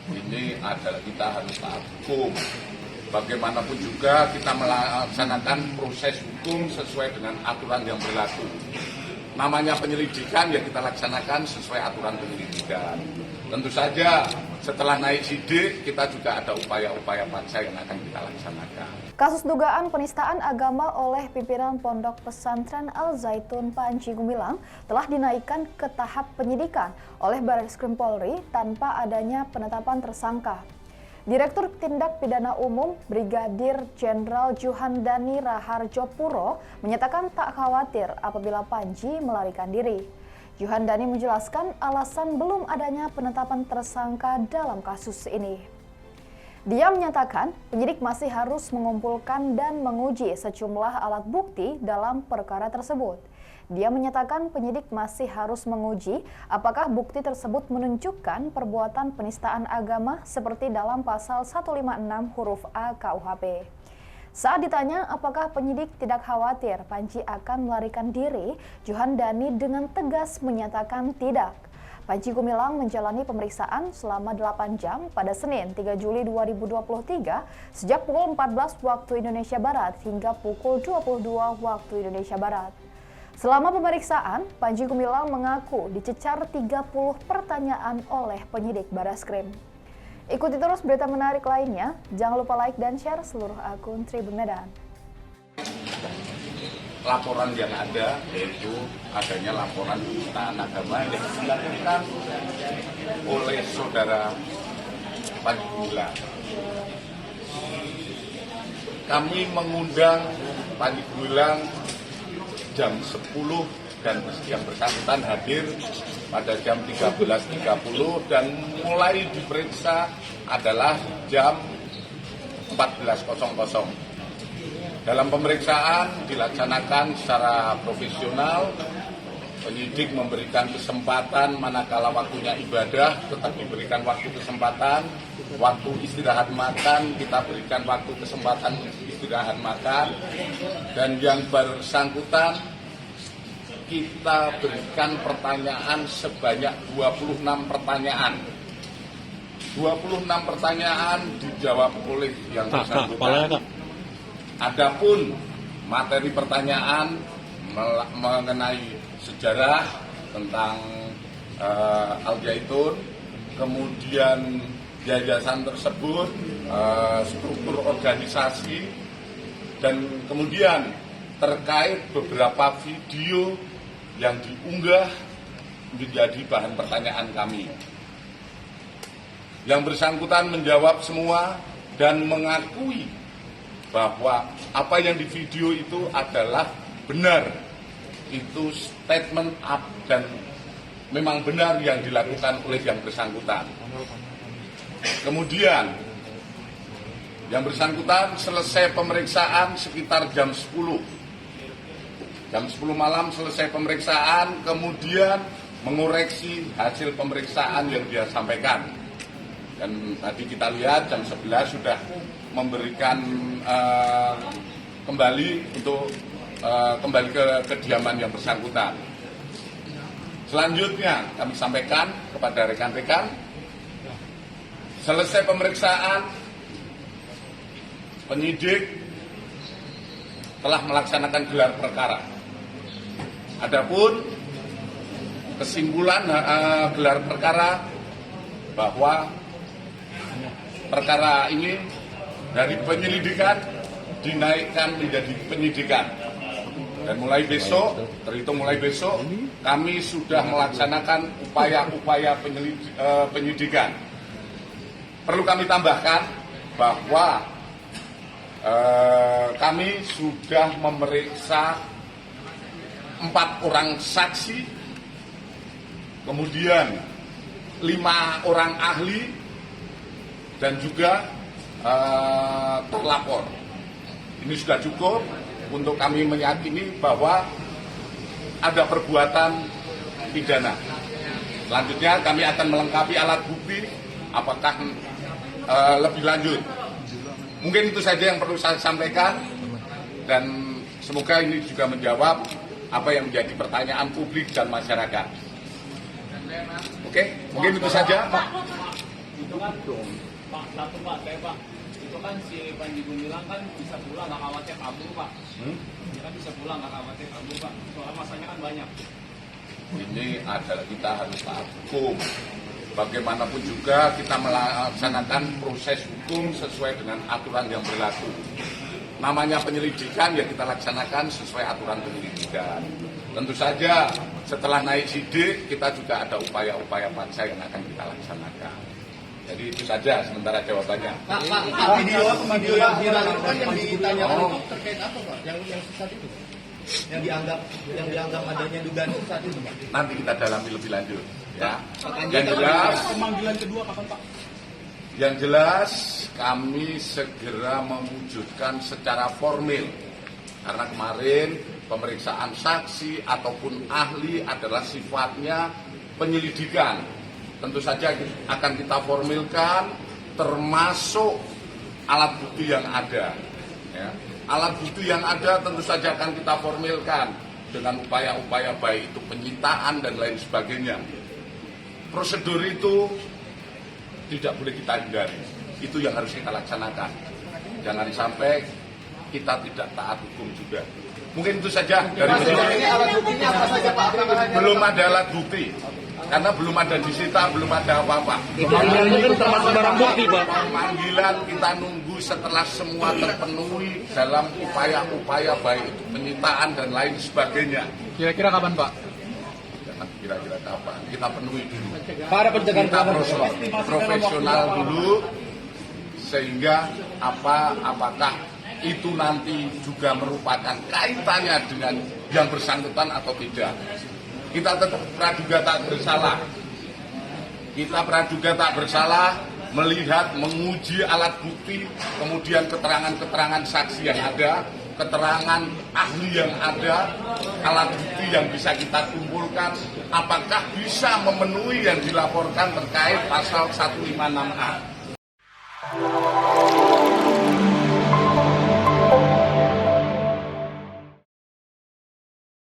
Ini adalah kita harus taat hukum. Bagaimanapun juga kita melaksanakan proses hukum sesuai dengan aturan yang berlaku. Namanya penyelidikan ya kita laksanakan sesuai aturan penyelidikan. Tentu saja setelah naik sidik kita juga ada upaya-upaya paksa yang akan kita laksanakan. Kasus dugaan penistaan agama oleh pimpinan Pondok Pesantren Al Zaitun Panji Gumilang telah dinaikkan ke tahap penyidikan oleh Barreskrim Polri tanpa adanya penetapan tersangka. Direktur Tindak Pidana Umum Brigadir Jenderal Juhandani Raharjo Puro menyatakan tak khawatir apabila Panji melarikan diri. Juhandani menjelaskan alasan belum adanya penetapan tersangka dalam kasus ini. Dia menyatakan penyidik masih harus mengumpulkan dan menguji sejumlah alat bukti dalam perkara tersebut. Dia menyatakan penyidik masih harus menguji apakah bukti tersebut menunjukkan perbuatan penistaan agama seperti dalam pasal 156 huruf A KUHP. Saat ditanya apakah penyidik tidak khawatir Panji akan melarikan diri, Juhandani dengan tegas menyatakan tidak. Panji Gumilang menjalani pemeriksaan selama 8 jam pada Senin 3 Juli 2023 sejak pukul 14 waktu Indonesia Barat hingga pukul 22 waktu Indonesia Barat. Selama pemeriksaan, Panji Gumilang mengaku dicecar 30 pertanyaan oleh penyidik Barreskrim. Ikuti terus berita menarik lainnya, jangan lupa like dan share seluruh akun Tribun Medan. Laporan yang ada yaitu adanya laporan penistaan agama yang dilakukan oleh saudara Panji Gumilang. Kami mengundang Panji Gumilang jam 10 dan yang bersangkutan hadir pada jam 13.30 dan mulai diperiksa adalah jam 14.00. Dalam pemeriksaan dilaksanakan secara profesional, penyidik memberikan kesempatan manakala waktunya ibadah, tetap diberikan waktu kesempatan, waktu istirahat makan, kita berikan waktu kesempatan istirahat makan, dan yang bersangkutan kita berikan pertanyaan sebanyak 26 pertanyaan. 26 pertanyaan dijawab oleh yang bersangkutan. Adapun materi pertanyaan mengenai sejarah tentang Al Zaitun, kemudian yayasan tersebut, struktur organisasi, dan kemudian terkait beberapa video yang diunggah menjadi bahan pertanyaan kami. Yang bersangkutan menjawab semua dan mengakui bahwa apa yang di video itu adalah benar. Itu statement up dan memang benar yang dilakukan oleh yang bersangkutan. Kemudian yang bersangkutan selesai pemeriksaan sekitar jam 10. Jam 10 malam selesai pemeriksaan, kemudian mengoreksi hasil pemeriksaan yang dia sampaikan. Dan tadi kita lihat jam 11 sudah memberikan kembali untuk kembali ke kediaman yang bersangkutan. Selanjutnya kami sampaikan kepada rekan-rekan, selesai pemeriksaan, penyidik telah melaksanakan gelar perkara. Adapun kesimpulan gelar perkara bahwa perkara ini dari penyelidikan dinaikkan menjadi penyidikan. Dan mulai besok, terhitung mulai besok, kami sudah melaksanakan upaya-upaya penyidikan. Perlu kami tambahkan bahwa kami sudah memeriksa 4 orang saksi, kemudian 5 orang ahli, dan juga terlapor. Ini sudah cukup untuk kami meyakini bahwa ada perbuatan pidana. Selanjutnya kami akan melengkapi alat bukti apakah lebih lanjut. Mungkin itu saja yang perlu saya sampaikan, dan semoga ini juga menjawab apa yang menjadi pertanyaan publik dan masyarakat. Oke, mungkin itu saja. kan Pak, satu Pak, Pak, itu kan si Panji Gumilang kan bisa pulang, nggak khawatir kabur Pak. Dia kan bisa pulang, nggak khawatir kabur Pak. Soalnya masanya kan banyak. Ini adalah kita harus taat hukum. Bagaimanapun juga kita melaksanakan proses hukum sesuai dengan aturan yang berlaku. Namanya penyelidikan ya kita laksanakan sesuai aturan penyelidikan. Tentu saja setelah naik sidik kita juga ada upaya-upaya paksa yang akan kita laksanakan. Jadi itu saja sementara jawabannya. Pak, video yang viral itu kan yang ditanyakan itu terkait apa Pak? Yang saat itu? Yang dianggap adanya dugaan saat itu Pak? Nanti kita dalami lebih lanjut. Ya. Yang jelas, Pemanggilan kedua kapan Pak? yang jelas kami segera mewujudkan secara formil. Karena kemarin pemeriksaan saksi ataupun ahli adalah sifatnya penyelidikan. Tentu saja akan kita formilkan termasuk alat bukti yang ada. Ya. Alat bukti yang ada tentu saja akan kita formilkan dengan upaya-upaya baik itu penyitaan dan lain sebagainya. Prosedur itu tidak boleh kita hindari. Itu yang harus kita laksanakan. Jangan sampai kita tidak taat hukum juga. Mungkin itu saja dari Ini alat buktinya apa saja Pak? belum ada alat bukti. Karena belum ada disita, belum ada apa-apa. Pemanggilan itu kan termasuk barang bukti Pak. Pemanggilan kita nunggu setelah semua terpenuhi dalam upaya-upaya baik itu penyitaan dan lain sebagainya. Kira-kira kapan Pak? Jangan kira-kira kapan, kita penuhi dulu. Pak, ada pencegahan Kita profesional dulu sehingga apakah itu nanti juga merupakan kaitannya dengan yang bersangkutan atau tidak. Kita tetap praduga tak bersalah. Kita praduga tak bersalah melihat, menguji alat bukti, kemudian keterangan-keterangan saksi yang ada, keterangan ahli yang ada, alat bukti yang bisa kita kumpulkan, apakah bisa memenuhi yang dilaporkan terkait pasal 156A.